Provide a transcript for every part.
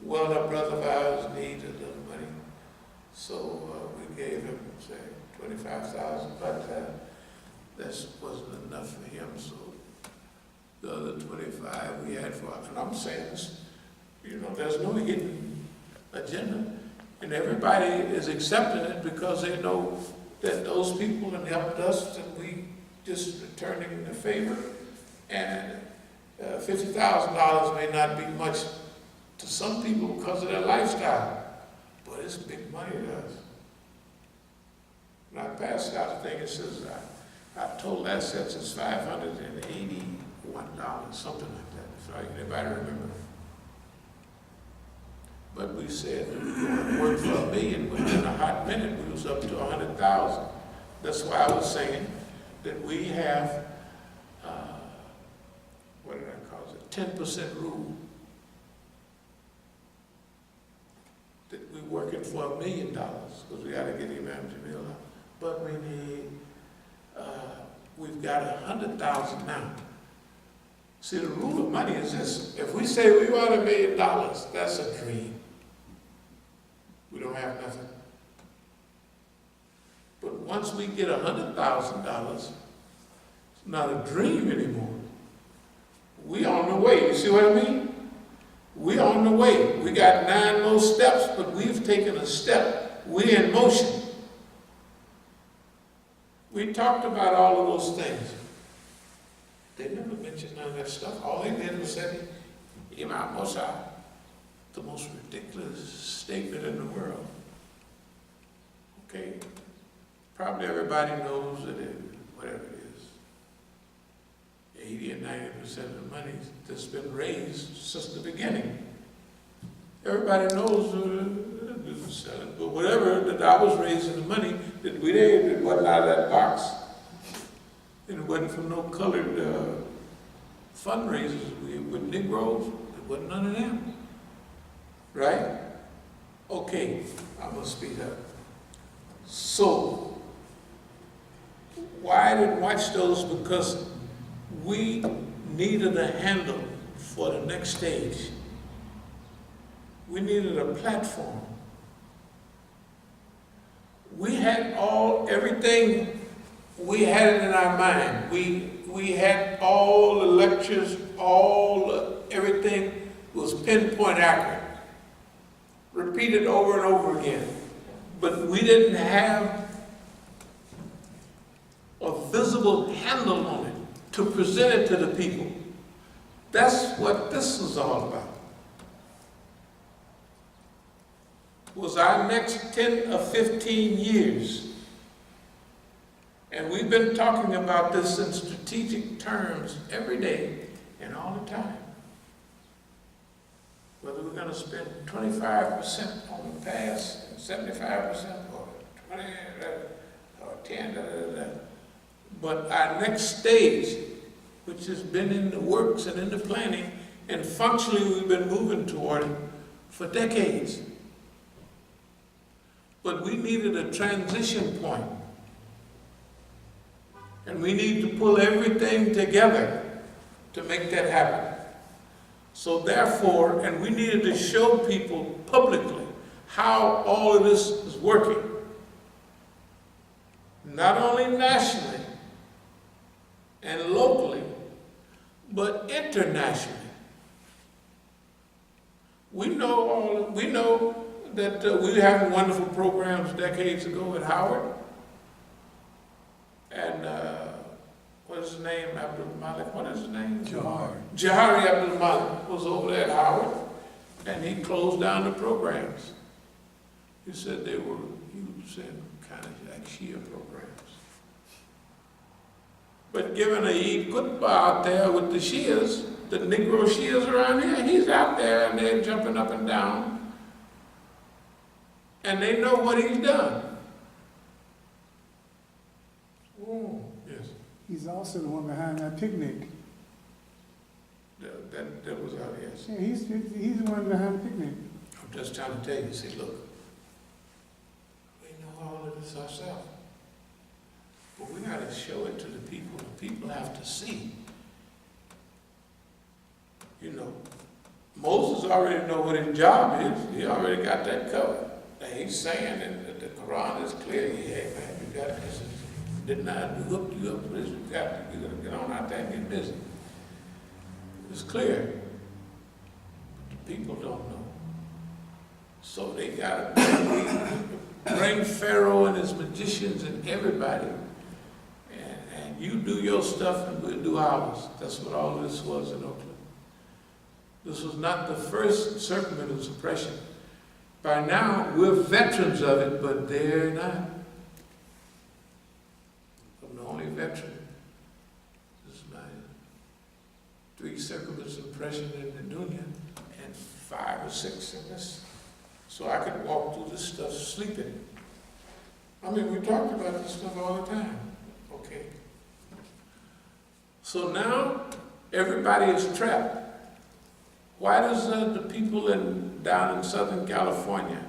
Well, our brother of ours needed a little money, so we gave him, say, $25,000, but that wasn't enough for him, so the other 25 we had for, and I'm saying this, there's no hidden agenda, and everybody is accepting it because they know that those people have helped us, and we just returning the favor, and $50,000 may not be much to some people because of their lifestyle, but it's big money to us. When I passed out the thing, it says our total assets is $581, something like that, if anybody remember. But we said that we were to work for $1 million, within a hot minute we was up to 100,000. That's why I was saying that we have, what did I call it, 10% rule. That we're working for $1 million, because we got to get Imam Jamil out. But we need, we've got 100,000 now. See, the rule of money is this: if we say we want $1 million, that's a dream. We don't have nothing. But once we get $100,000, it's not a dream anymore. We on the way. You see what I mean? We on the way. We got 9 more steps, but we've taken a step. We're in motion. We talked about all of those things. They never mentioned none of that stuff. All they did was say, Imam Musa, the most ridiculous statement in the world. Okay? Probably everybody knows that whatever it is, 80 and 90% of the money that's been raised since the beginning. Everybody knows but whatever that I was raising the money that we did, it wasn't out of that box. And it wasn't from no colored fundraisers with Negroes. It wasn't none of them. Right? Okay, I'm going to speed up. So, why I didn't watch those? Because we needed a handle for the next stage. We needed a platform. We had everything, we had it in our mind. We had all the lectures, everything was pinpoint accurate. Repeated over and over again. But we didn't have a visible handle on it to present it to the people. That's what this is all about. Was our next 10 or 15 years. And we've been talking about this in strategic terms every day and all the time. Whether we're going to spend 25% on the past, and 75% or 20 or 10, but our next stage, which has been in the works and in the planning, and functionally we've been moving toward it for decades. But we needed a transition point. And we need to pull everything together to make that happen. So therefore, and we needed to show people publicly how all of this is working. Not only nationally and locally, but internationally. We know that we were having wonderful programs decades ago at Howard. And what is his name? Abdul-Malik, what is his name? Jahari Abdul-Malik was over there at Howard, and he closed down the programs. He said he said kind of like Shia programs. But given a Eid Qutbah out there with the Shias, the Negro Shias around here, he's out there and they're jumping up and down. And they know what he's done. Oh, yes. He's also the one behind that picnic. That was out, yes. Yeah, he's the one behind the picnic. I'm just trying to tell you, see, look, we know all of this ourselves. But we got to show it to the people. The people have to see. Moses already know what his job is. He already got that covered. Now he's saying, and the Quran is clear, hey man, you got this. Didn't I hook you up for this? You got to get on out there and get busy. It's clear. But people don't know. So they got to bring Pharaoh and his magicians and everybody. And you do your stuff and we'll do ours. That's what all this was in Oakland. This was not the first circumventive suppression. By now, we're veterans of it, but they're not. I'm the only veteran. This is my 3 circumventive suppression in the dunya and 5 or 6 in this. So I could walk through this stuff sleeping. I mean, we talked about this stuff all the time. Okay. So now, everybody is trapped. Why does the people down in Southern California,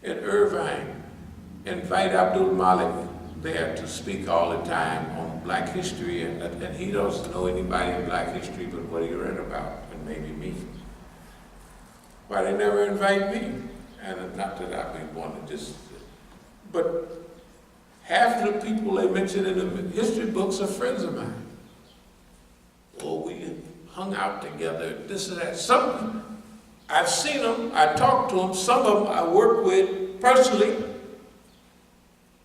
at Irvine, invite Abdul-Malik there to speak all the time on black history, and he doesn't know anybody in black history but what he read about, and maybe me? Why they never invite me? And not that I be one to just, but half of the people they mention in the history books are friends of mine. Or we hung out together, this and that. Some, I've seen them, I talked to them, some of them I work with personally,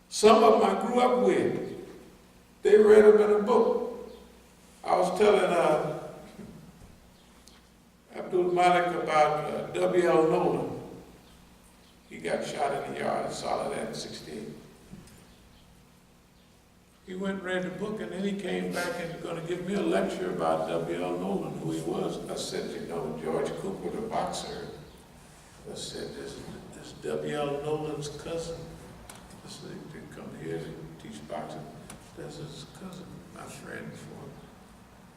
some of them I grew up with. They read them in a book. I was telling Abdul Malik about W.L. Nolan. He got shot in the yard, saw that in 68. He went and read the book, and then he came back and was going to give me a lecture about W.L. Nolan, who he was. I said, you know, George Cooper, the boxer. I said, this W.L. Nolan's cousin. I said, he didn't come here to teach boxing. That's his cousin, my friend for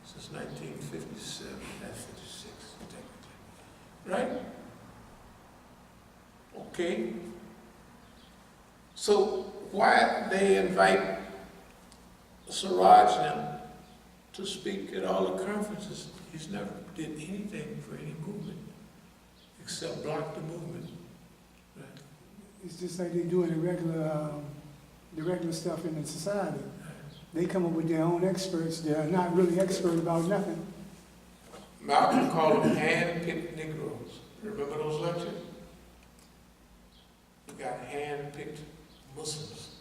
since 1957, not 56, technically. Right? Okay. So why they invite Siraj now to speak at all the conferences? He's never did anything for any movement except block the movement. Right? It's just like they do in the regular stuff in the society. They come up with their own experts. They're not really expert about nothing. Malcolm called them hand-picked Negroes. Remember those lectures? We got hand-picked Muslims.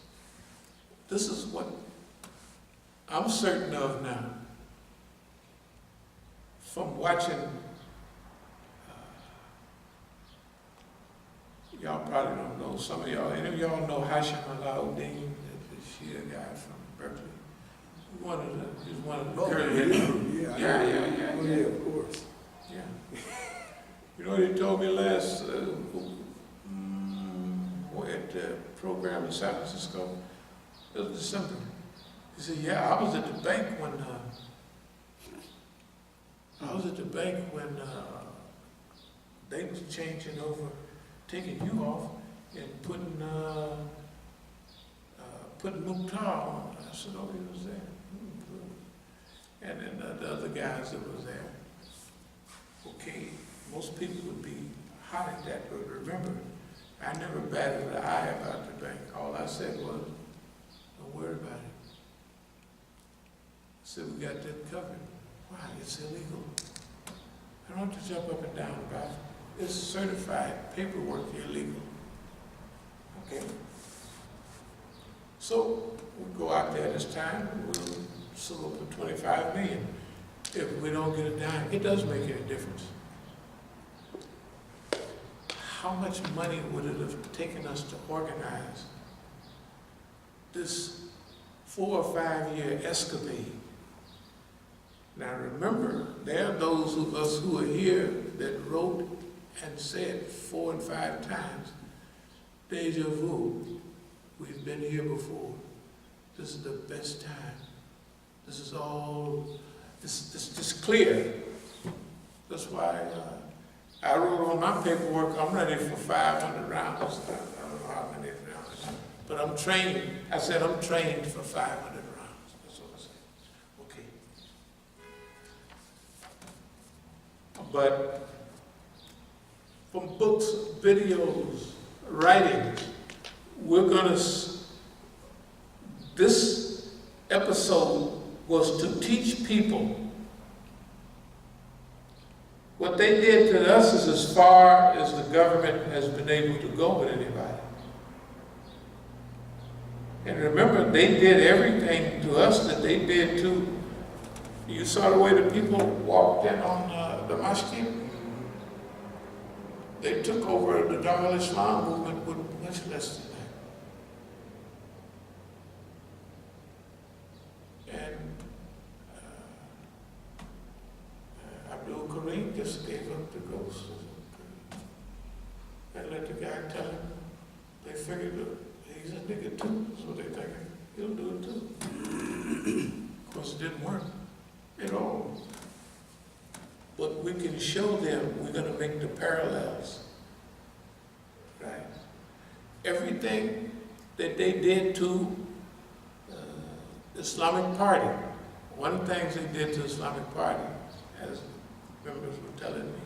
This is what I'm certain of now. From watching, y'all probably don't know, some of y'all, any of y'all know Hashim Alauddin, the Shia guy from Berkeley. He's one of the early. Yeah, of course. Yeah. You know what he told me last, at the program in San Francisco? It was December. He said, yeah, I was at the bank when they was changing over, taking you off and putting Mukhtar on. I said, oh, he was there. And then the other guys that was there. Okay, most people would be hot at that, but remember, I never batted an eye about the bank. All I said was, don't worry about it. I said, we got that covered. Why? It's illegal. I don't have to jump up and down about it. It's certified paperwork illegal. Okay? So we'll go out there this time and we'll sue up for $25 million. If we don't get a dime, it doesn't make any difference. How much money would it have taken us to organize this 4 or 5 year escapade? Now remember, there are those of us who are here that wrote and said 4 and 5 times, deja vu, we've been here before. This is the best time. This is all, this clear. That's why I wrote on my paperwork, I'm ready for 500 rounds. I don't know how many rounds, but I'm trained. I said I'm trained for 500 rounds. That's what I said. Okay. But from books, videos, writings. We're gonna, this episode was to teach people. What they did to us is as far as the government has been able to go with anybody. And remember, they did everything to us that they did to, you saw the way the people walked in on the Masjid? They took over the Dar al-Islam movement with much less than that. And abdul-Alim just gave up the ghost and let the guy tell him. They figured he's a nigga too, so they think he'll do it too. Of course, it didn't work at all. But we can show them, we're going to make the parallels. Right? Everything that they did to the Islamic Party, one of the things they did to the Islamic Party, as members were telling me,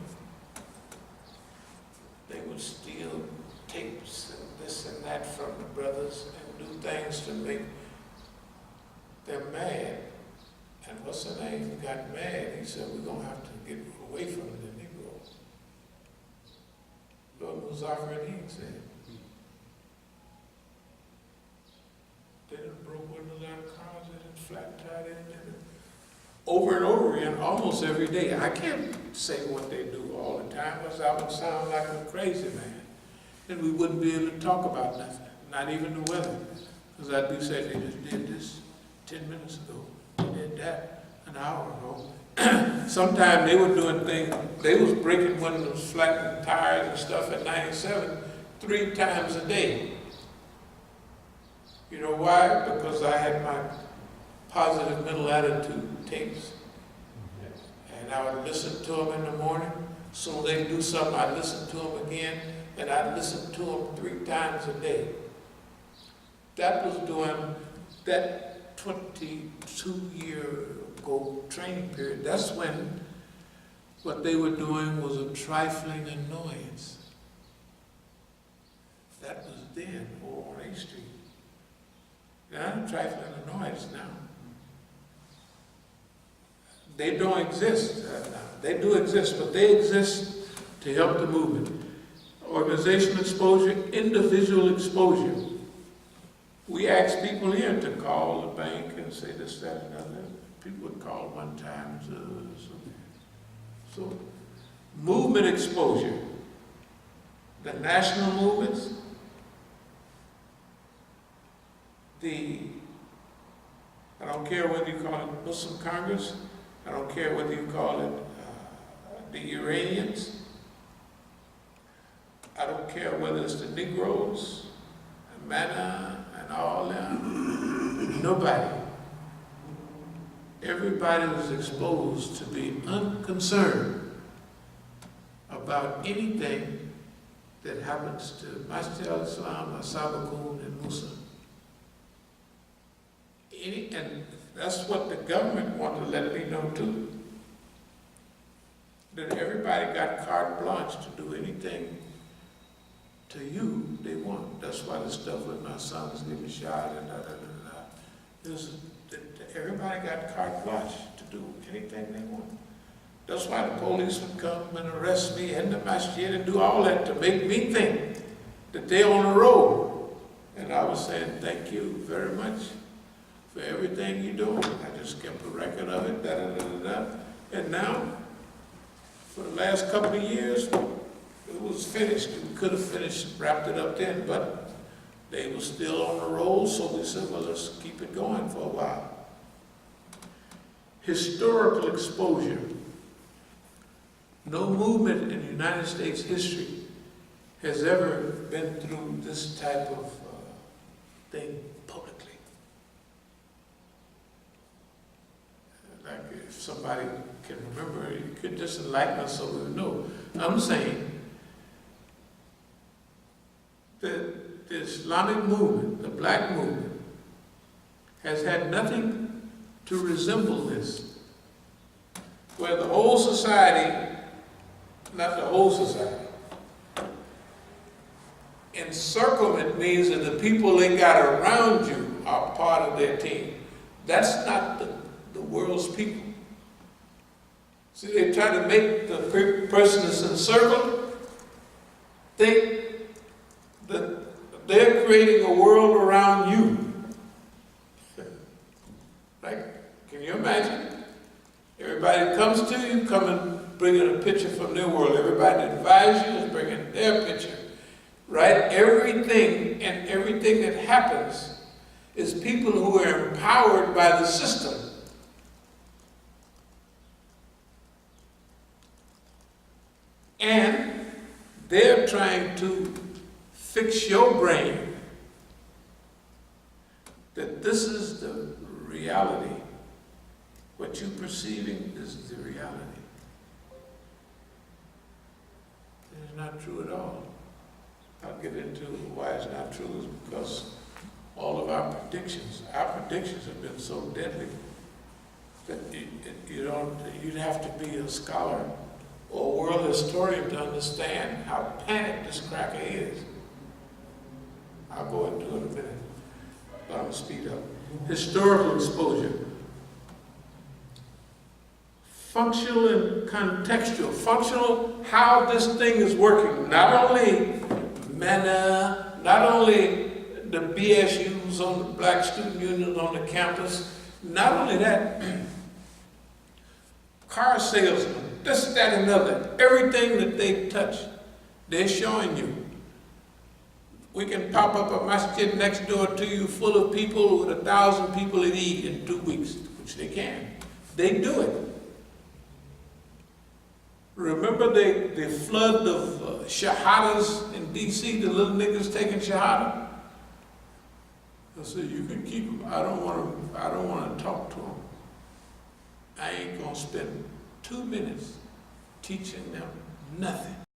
they would steal tapes and this and that from the brothers and do things to make them mad. And what's the name? He got mad. He said, we're going to have to get away from the Negroes. Lord Musa said. They didn't broke windows out of cars, they didn't flat tie, they didn't. Over and over again, almost every day. I can't say what they do all the time, because I would sound like a crazy man. And we wouldn't be able to talk about nothing, not even the weather. Because I'd be saying, they just did this 10 minutes ago. They did that an hour ago. Sometimes they were doing things, they was breaking windows, flattening tires and stuff at 97 3 times a day. You know why? Because I had my positive mental attitude tapes. And I would listen to them in the morning. So they'd do something, I'd listen to them again, and I'd listen to them 3 times a day. That was during that 22-year-ago training period. That's when what they were doing was a trifling annoyance. That was then, on 8th Street. Now, trifling annoyance now. They don't exist now. They do exist, but they exist to help the movement. Organizational exposure, individual exposure. We asked people here to call the bank and say this, that, and other. People would call one time. So movement exposure. The national movements, I don't care whether you call it Muslim Congress, I don't care whether you call it the Iranians, I don't care whether it's the Negroes, Mana, and all them. Nobody. Everybody was exposed to be unconcerned about anything that happens to Masjid al-Islam, As-Sabiqun, and Musa. And that's what the government wanted to let me know too. That everybody got carte blanche to do anything to you they want. That's why the stuff with my sons getting shot and everybody got carte blanche to do anything they want. That's why the police would come and arrest me in the masjid and do all that to make me think that they're on the road. And I was saying, thank you very much for everything you're doing. I just kept a record of it, And now, for the last couple of years, it was finished. We could have finished, wrapped it up then, but they were still on the roll, so we said, well, let's keep it going for a while. Historical exposure. No movement in United States history has ever been through this type of thing publicly. Like if somebody can remember, you could just enlighten us so we would know. I'm saying that the Islamic movement, the black movement, has had nothing to resemble this. Where the whole society, not the whole society, encirclement means that the people they got around you are part of their team. That's not the world's people. See, they try to make the person that's encircled think that they're creating a world around you. Like, can you imagine? Everybody comes to you, come and bring in a picture from their world. Everybody that advises you is bringing their picture. Right? Everything that happens is people who are empowered by the system. And they're trying to fix your brain that this is the reality. What you're perceiving is the reality. It's not true at all. I'll get into why it's not true is because all of our predictions have been so deadly that you'd have to be a scholar or a world historian to understand how panicked this cracker is. I'll go into it in a minute, but I'm going to speed up. Historical exposure. Functional and contextual. Functional, how this thing is working. Not only manner, not only the BSUs on the black student unions on the campus, not only that, car salesmen, this, that, and other, everything that they touch, they're showing you. We can pop up a masjid next door to you full of people with 1,000 people at Eid in 2 weeks, which they can. They do it. Remember the flood of shahadas in D.C., the little niggas taking shahada? I said, you can keep them. I don't want to talk to them. I ain't going to spend 2 minutes teaching them nothing.